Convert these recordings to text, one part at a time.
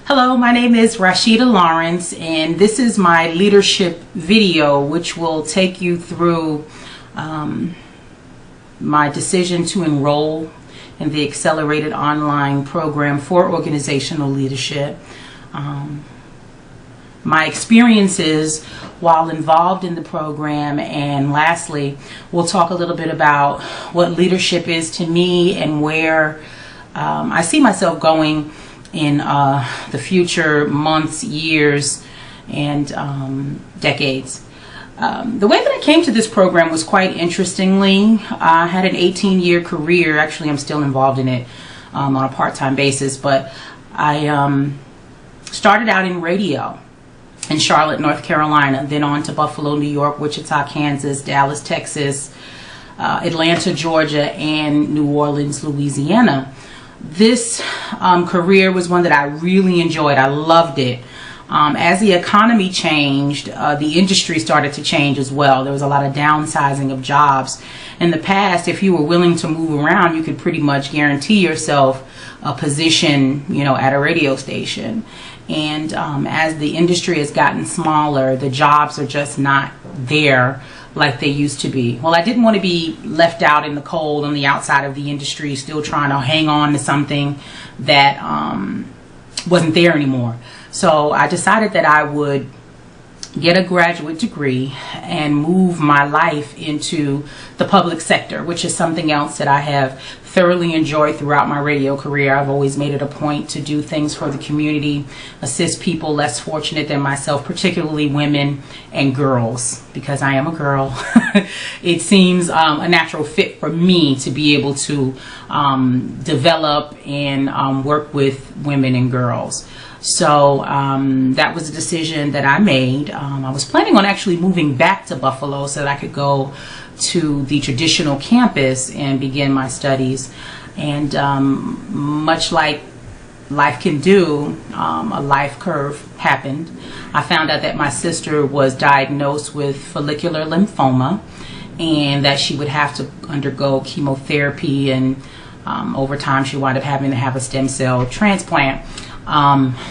Hello, my name is Rashida Lawrence, and this is my leadership video, which will take you through my decision to enroll in the accelerated online program for organizational leadership. My experiences while involved in the program, and lastly, we'll talk a little bit about what leadership is to me and where I see myself going in the future months, years, and decades. The way that I came to this program was quite interestingly. I had an 18-year career. Actually, I'm still involved in it on a part-time basis, but I started out in radio in Charlotte, North Carolina, then on to Buffalo, New York, Wichita, Kansas, Dallas, Texas, Atlanta, Georgia, and New Orleans, Louisiana. This career was one that I really enjoyed. I loved it. As the economy changed, the industry started to change as well. There was a lot of downsizing of jobs. In the past, if you were willing to move around, you could pretty much guarantee yourself a position, at a radio station. And as the industry has gotten smaller, the jobs are just not there like they used to be. Well, I didn't want to be left out in the cold on the outside of the industry, still trying to hang on to something that wasn't there anymore. So I decided that I would get a graduate degree and move my life into the public sector, which is something else that I have thoroughly enjoyed throughout my radio career. I've always made it a point to do things for the community, assist people less fortunate than myself, particularly women and girls, because I am a girl. It seems a natural fit for me to be able to develop and work with women and girls. So that was a decision that I made. I was planning on actually moving back to Buffalo so that I could go to the traditional campus and begin my studies. And much like life can do, a life curve happened. I found out that my sister was diagnosed with follicular lymphoma and that she would have to undergo chemotherapy, and over time she wound up having to have a stem cell transplant.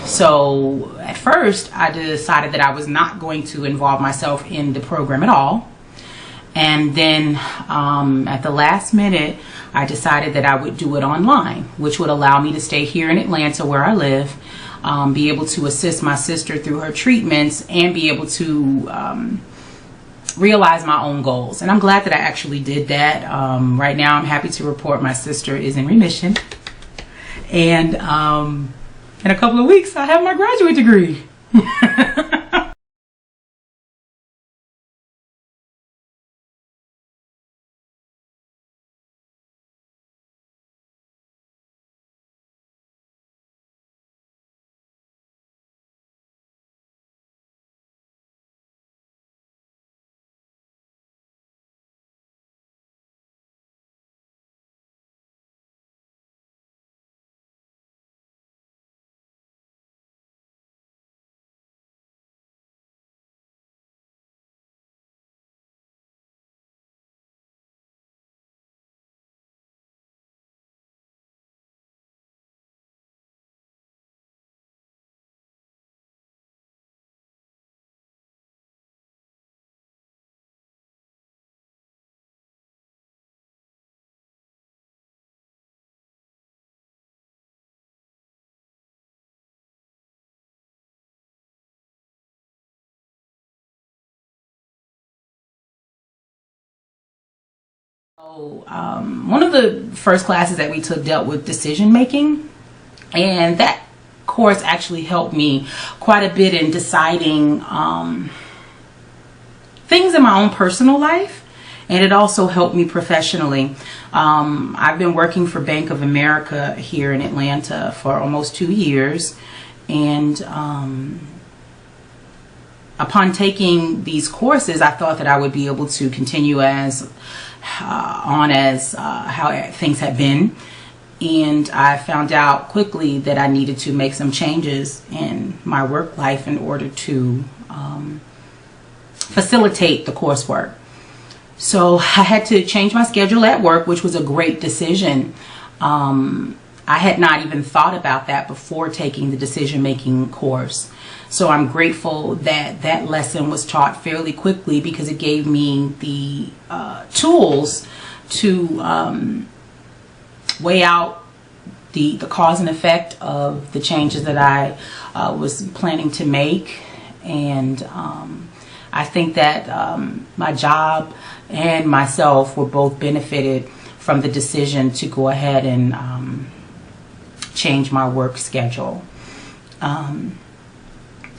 So at first I decided that I was not going to involve myself in the program at all. And then at the last minute, I decided that I would do it online, which would allow me to stay here in Atlanta where I live, be able to assist my sister through her treatments, and be able to realize my own goals. And I'm glad that I actually did that. Right now, I'm happy to report my sister is in remission. And in a couple of weeks, I have my graduate degree. So, one of the first classes that we took dealt with decision making, and that course actually helped me quite a bit in deciding things in my own personal life, and it also helped me professionally. I've been working for Bank of America here in Atlanta for almost 2 years, and upon taking these courses, I thought that I would be able to continue as how things had been, and I found out quickly that I needed to make some changes in my work life in order to facilitate the coursework. So I had to change my schedule at work, which was a great decision. I had not even thought about that before taking the decision-making course. So I'm grateful that that lesson was taught fairly quickly, because it gave me the tools to weigh out the cause and effect of the changes that I was planning to make. And I think that my job and myself were both benefited from the decision to go ahead and change my work schedule.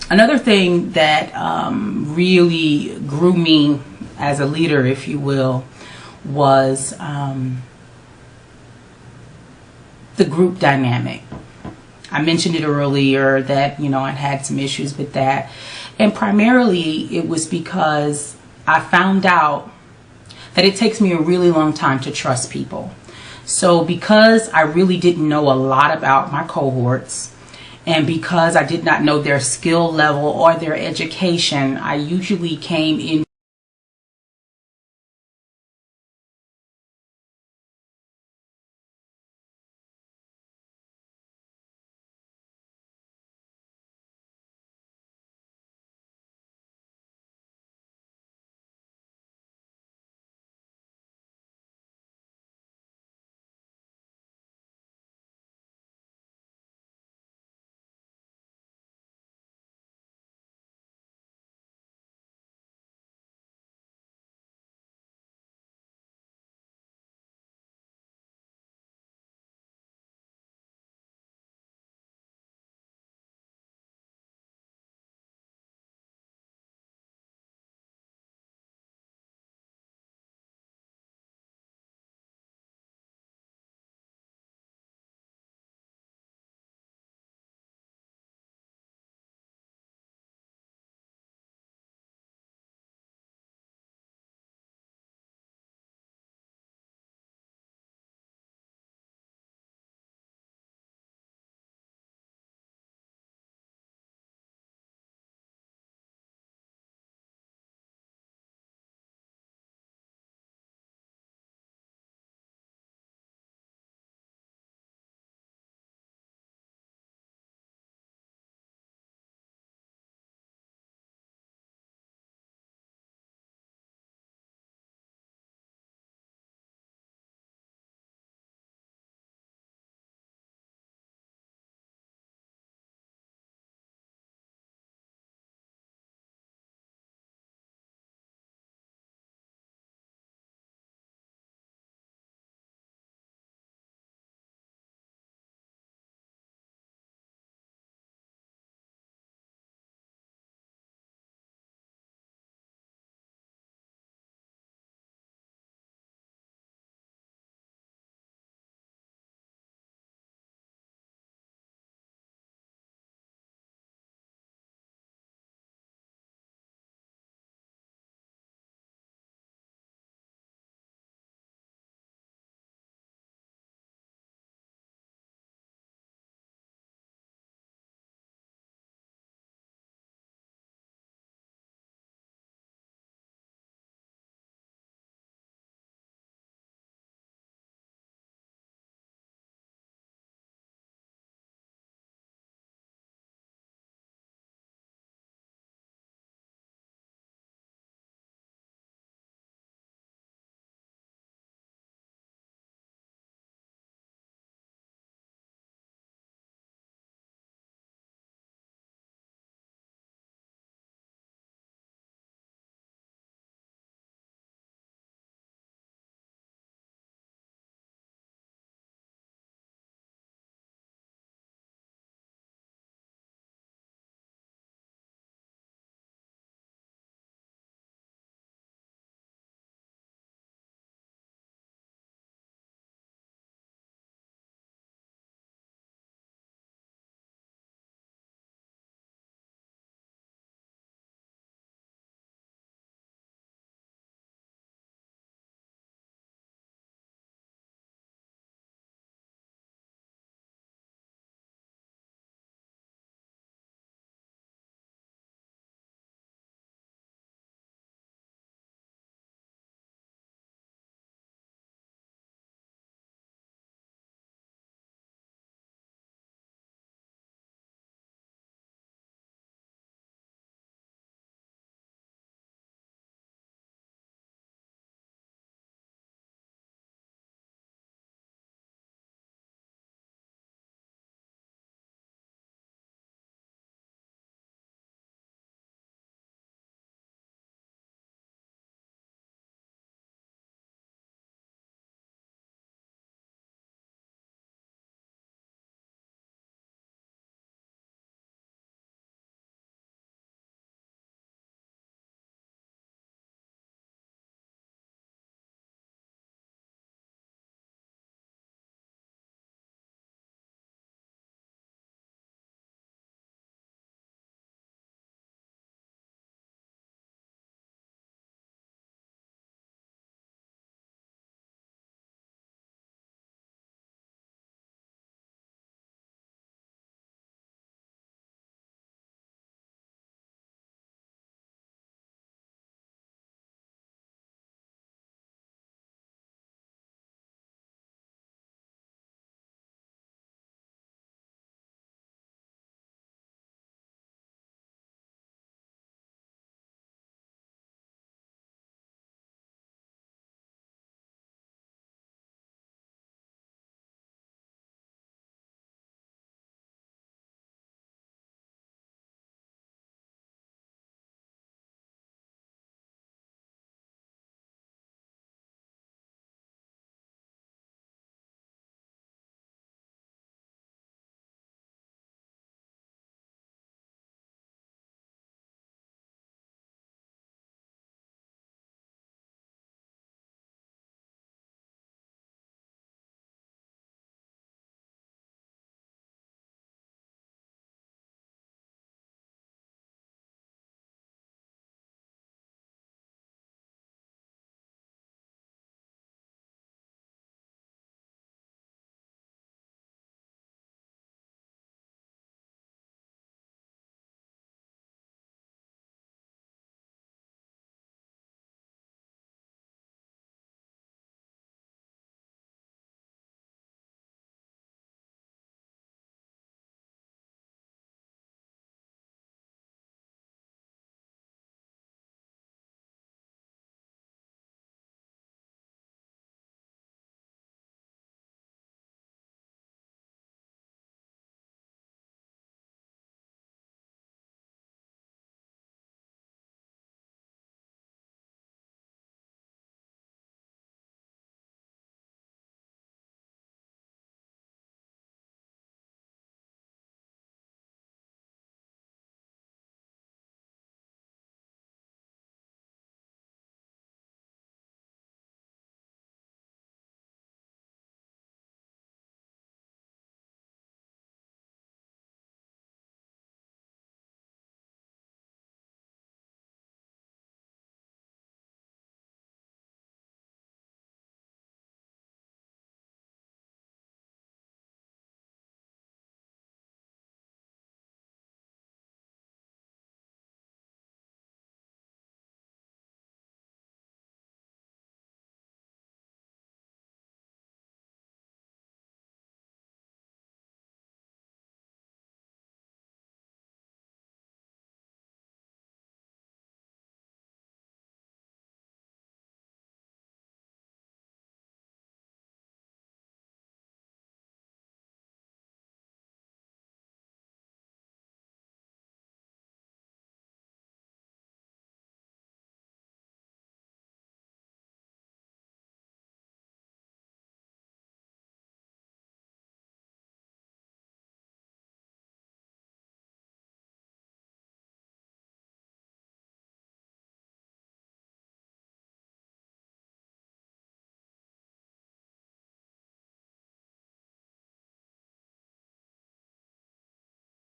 Another thing that really grew me as a leader, if you will, was the group dynamic. I mentioned it earlier that, I'd had some issues with that. And primarily it was because I found out that it takes me a really long time to trust people. So because I really didn't know a lot about my cohorts, and because I did not know their skill level or their education, I usually came